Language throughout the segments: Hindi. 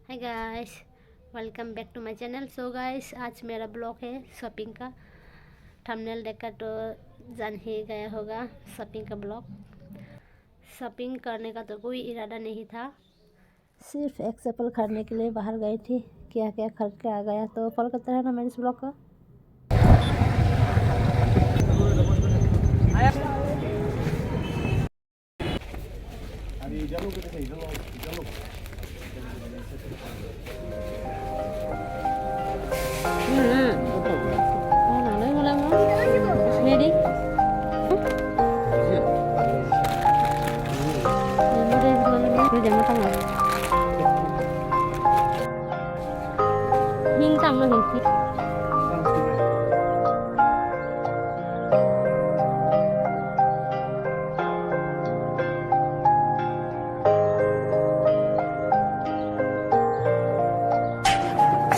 Hi guys, welcome back to my channel. So guys, आज मेरा ब्लॉग है शॉपिंग का। थंबनेल देखकर तो जान ही गया होगा शॉपिंग का ब्लॉग। शॉपिंग करने का तो कोई इरादा नहीं था, सिर्फ एक चप्पल खरीदने के लिए बाहर गई थी। क्या क्या खरीद के आ गया, तो फॉलो करते रहना मेरे इस ब्लॉग का।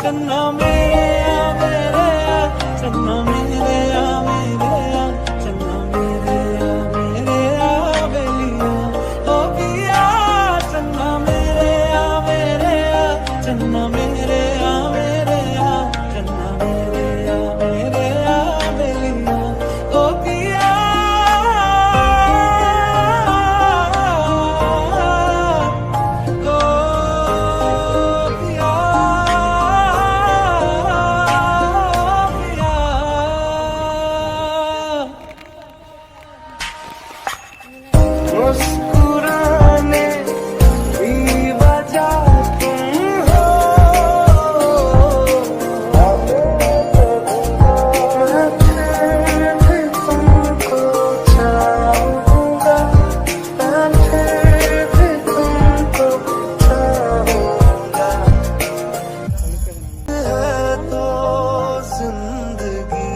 चन्ना मेरे आ मेरे आ, चन्ना मेरे आ मेरे आ, चन्ना मेरे आ मेरे आ बेलिया ओ पिया। चन्ना मेरे आ मेरे आ, चन्ना मेरे आ मेरे आ, चन्ना मेरे आ मेरे आ बेलिया ओ पिया। मुस्कुराने की वजह तुम हो, मैं फिर भी तुमको चाहूँगा, मैं फिर भी तुमको चाहूँगा। है तो जिंदगी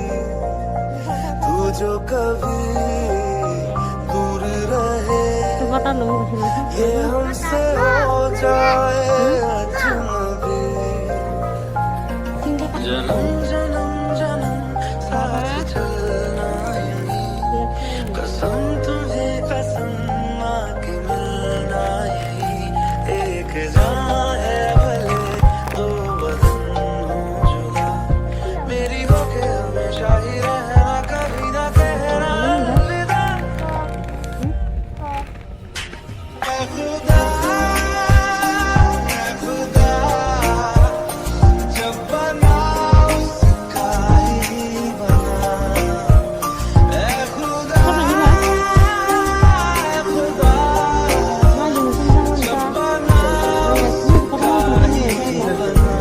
तू जो कभी ये हमसे हो जाए अजनबी, जन्म जन्म जन्म साथ चलना यही, कसम तुझे कसम आके मिलना यही। एक जान है भले दो बदन हो जुदा, मेरी होके हमेशा ही रहना, कभी ना कहना अलविदा। खुदा खुदा जब बना उसका ही बना, खुदा खुदा जब बना उसका ही बना।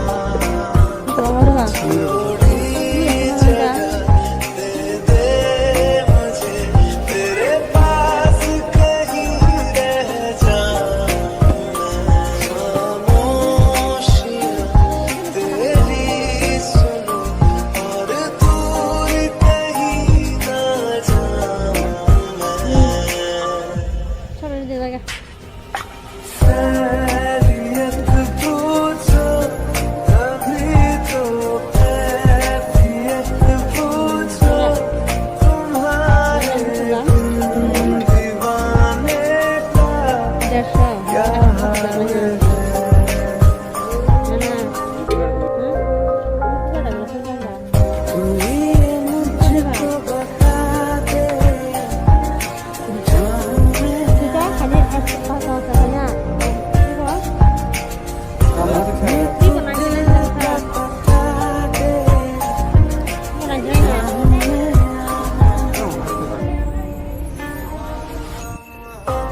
थोड़ी जगह दे दे मुझे, तेरे पास कहीं रह जाऊं मैं, खामोशियां तेरी सुनूं और दूर कहीं ना जाऊं मैं। खैरियत पूछो कभी तो कैफियत पूछो, तुम्हारे बिन दीवाने का क्या हाल है। तू ये मुझको बता दे, जान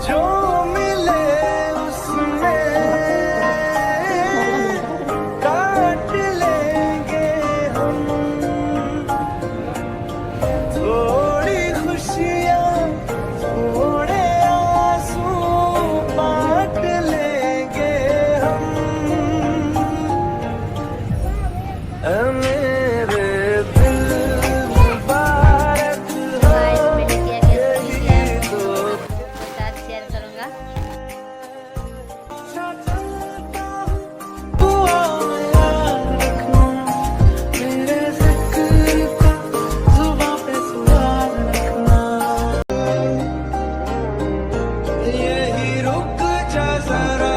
जो मिले उसमें काट लेंगे हम, थोड़ी खुशियाँ थोड़े आंसू बांट लेंगे हम। मेरे दिल मुबारक हो यही तो शेयर करूँगा। हुआ याद रखना, मेरे जिक्र का जुबां पे सवाल रखना। यही रुक जा जरा,